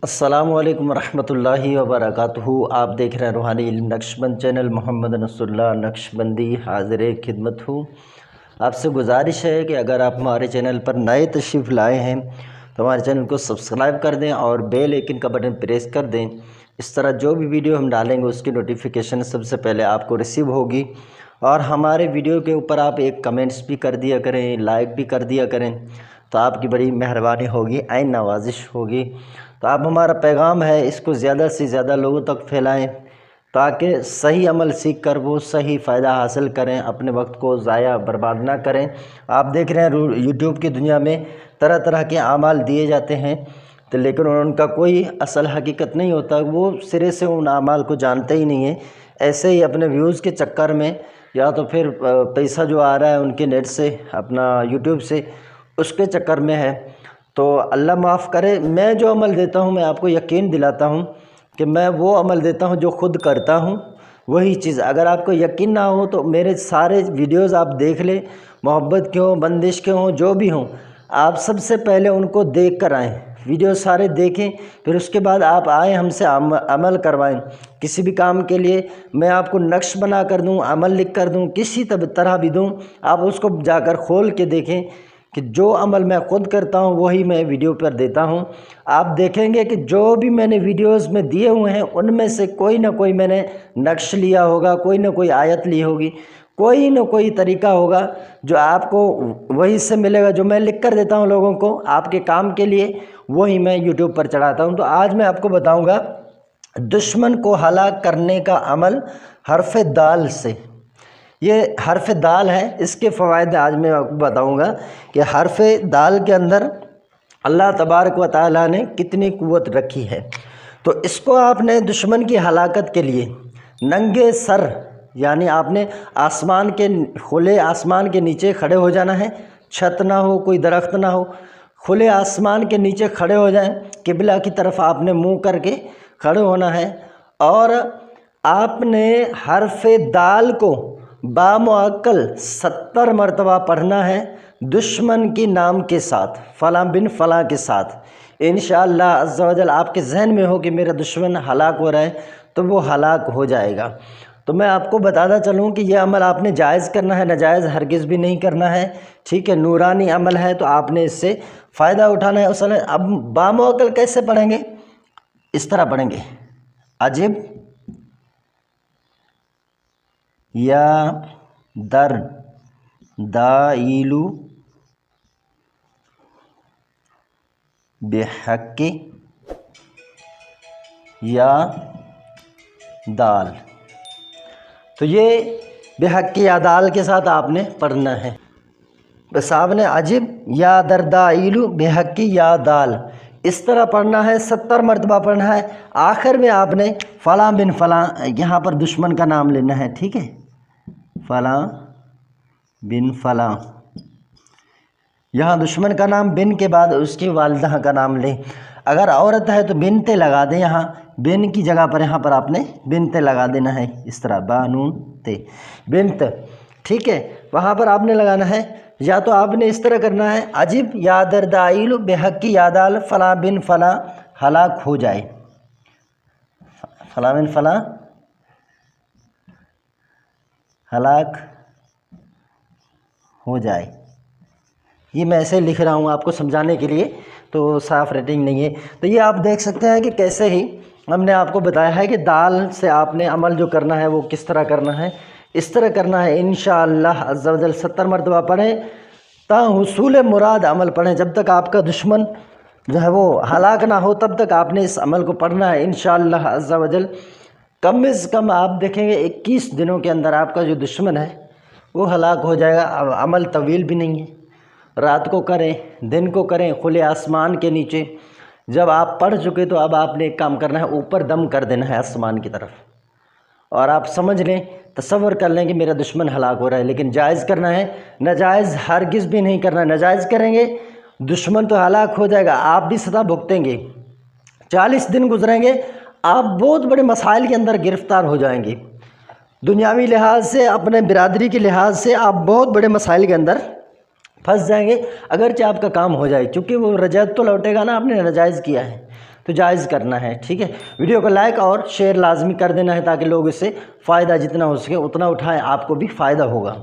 السلام علیکم ورحمۃ اللہ وبرکاتہ۔ آپ دیکھ رہے ہیں روحانی علم نقشبند چینل۔ محمد نصر اللہ نقشبندی حاضر خدمت ہوں۔ آپ سے گزارش ہے کہ اگر آپ ہمارے چینل پر نئے تشریف لائے ہیں تو ہمارے چینل کو سبسکرائب کر دیں اور بیل آئکن کا بٹن پریس کر دیں۔ اس طرح جو بھی ویڈیو ہم ڈالیں گے اس کی نوٹیفیکیشن سب سے پہلے آپ کو ریسیو ہوگی، اور ہمارے ویڈیو کے اوپر آپ ایک کمنٹس بھی کر دیا کریں، لائک بھی کر دیا کریں، تو آپ کی بڑی مہربانی ہوگی، عین نوازش ہوگی۔ تو آپ ہمارا پیغام ہے اس کو زیادہ سے زیادہ لوگوں تک پھیلائیں تاکہ صحیح عمل سیکھ کر وہ صحیح فائدہ حاصل کریں، اپنے وقت کو ضائع برباد نہ کریں۔ آپ دیکھ رہے ہیں یوٹیوب کی دنیا میں طرح طرح کے اعمال دیے جاتے ہیں، تو لیکن ان کا کوئی اصل حقیقت نہیں ہوتا، وہ سرے سے ان اعمال کو جانتے ہی نہیں ہیں۔ ایسے ہی اپنے ویوز کے چکر میں یا تو پھر پیسہ جو آ رہا ہے ان کے نیٹ سے، اپنا یوٹیوب سے، اس کے چکر میں ہے۔ تو اللہ معاف کرے، میں جو عمل دیتا ہوں میں آپ کو یقین دلاتا ہوں کہ میں وہ عمل دیتا ہوں جو خود کرتا ہوں، وہی چیز اگر آپ کو یقین نہ ہو تو میرے سارے ویڈیوز آپ دیکھ لیں، محبت کے ہوں، بندش کے ہوں، جو بھی ہوں، آپ سب سے پہلے ان کو دیکھ کر آئیں، ویڈیو سارے دیکھیں، پھر اس کے بعد آپ آئیں ہم سے عمل کروائیں۔ کسی بھی کام کے لیے میں آپ کو نقش بنا کر دوں، عمل لکھ کر دوں، کسی طرح بھی دوں، آپ اس کو جا کر کھول کے دیکھیں کہ جو عمل میں خود کرتا ہوں وہی میں ویڈیو پر دیتا ہوں۔ آپ دیکھیں گے کہ جو بھی میں نے ویڈیوز میں دیے ہوئے ہیں ان میں سے کوئی نہ کوئی میں نے نقش لیا ہوگا، کوئی نہ کوئی آیت لی ہوگی، کوئی نہ کوئی طریقہ ہوگا جو آپ کو وہی سے ملے گا۔ جو میں لکھ کر دیتا ہوں لوگوں کو آپ کے کام کے لیے، وہی میں یوٹیوب پر چڑھاتا ہوں۔ تو آج میں آپ کو بتاؤں گا دشمن کو ہلاک کرنے کا عمل حرف دال سے۔ یہ حرف دال ہے، اس کے فوائد آج میں آپ کو بتاؤں گا کہ حرف دال کے اندر اللہ تبارک و تعالیٰ نے کتنی قوت رکھی ہے۔ تو اس کو آپ نے دشمن کی ہلاکت کے لیے ننگے سر، یعنی آپ نے کھلے آسمان کے نیچے کھڑے ہو جانا ہے، چھت نہ ہو، کوئی درخت نہ ہو، کھلے آسمان کے نیچے کھڑے ہو جائیں، قبلہ کی طرف آپ نے منہ کر کے کھڑے ہونا ہے، اور آپ نے حرف دال کو بامعقل 70 مرتبہ پڑھنا ہے، دشمن کی نام کے ساتھ، فلاں بن فلاں کے ساتھ۔ انشاءاللہ عز و جل آپ کے ذہن میں ہو کہ میرا دشمن ہلاک ہو رہا ہے تو وہ ہلاک ہو جائے گا۔ تو میں آپ کو بتاتا چلوں کہ یہ عمل آپ نے جائز کرنا ہے، ناجائز ہرگز بھی نہیں کرنا ہے، ٹھیک ہے؟ نورانی عمل ہے تو آپ نے اس سے فائدہ اٹھانا ہے۔ اب بامعقل کیسے پڑھیں گے؟ اس طرح پڑھیں گے، عجب یا در دائلو بحق یا دال۔ تو یہ بحق یا دال کے ساتھ آپ نے پڑھنا ہے۔ بس آپ نے عجب یا در دائلو بحق یا دال اس طرح پڑھنا ہے، 70 مرتبہ پڑھنا ہے۔ آخر میں آپ نے فلاں بن فلاں، یہاں پر دشمن کا نام لینا ہے، ٹھیک ہے؟ فلاں بن فلاں، یہاں دشمن کا نام، بن کے بعد اس کی والدہ کا نام لیں۔ اگر عورت ہے تو بنتے لگا دیں، یہاں بن کی جگہ پر یہاں پر آپ نے بنتے لگا دینا ہے، اس طرح بانون تے بنت، ٹھیک ہے؟ وہاں پر آپ نے لگانا ہے، یا تو آپ نے اس طرح کرنا ہے، عجب یا در دائل بحق یا دال فلاں بن فلاں ہلاک ہو جائے، فلاں بن فلاں ہلاک ہو جائے۔ یہ میں ایسے لکھ رہا ہوں آپ کو سمجھانے کے لیے، تو صاف ریٹنگ نہیں ہے۔ تو یہ آپ دیکھ سکتے ہیں کہ کیسے ہی ہم نے آپ کو بتایا ہے کہ دال سے آپ نے عمل جو کرنا ہے وہ کس طرح کرنا ہے، اس طرح کرنا ہے۔ انشاءاللہ عز و جل 70 مرتبہ پڑھیں، تا حصول مراد عمل پڑھیں، جب تک آپ کا دشمن جو ہے وہ ہلاک نہ ہو تب تک آپ نے اس عمل کو پڑھنا ہے انشاءاللہ عز و جل۔ کم از کم آپ دیکھیں گے 21 دنوں کے اندر آپ کا جو دشمن ہے وہ ہلاک ہو جائے گا۔ عمل طویل بھی نہیں ہے، رات کو کریں، دن کو کریں، کھلے آسمان کے نیچے۔ جب آپ پڑھ چکے تو اب آپ نے ایک کام کرنا ہے، اوپر دم کر دینا ہے آسمان کی طرف، اور آپ سمجھ لیں، تصور کر لیں کہ میرا دشمن ہلاک ہو رہا ہے، لیکن جائز کرنا ہے، ناجائز ہرگز بھی نہیں کرنا۔ ناجائز کریں گے دشمن تو ہلاک ہو جائے گا، آپ بھی سزا بھگتیں گے، 40 دن گزریں گے، آپ بہت بڑے مسائل کے اندر گرفتار ہو جائیں گے، دنیاوی لحاظ سے، اپنے برادری کے لحاظ سے آپ بہت بڑے مسائل کے اندر پھنس جائیں گے، اگرچہ آپ کا کام ہو جائے، چونکہ وہ رجعت تو لوٹے گا نا، آپ نے ناجائز کیا ہے۔ تو جائز کرنا ہے، ٹھیک ہے۔ ویڈیو کو لائک اور شیئر لازمی کر دینا ہے تاکہ لوگ اس سے فائدہ جتنا ہو سکے اتنا اٹھائیں، آپ کو بھی فائدہ ہوگا۔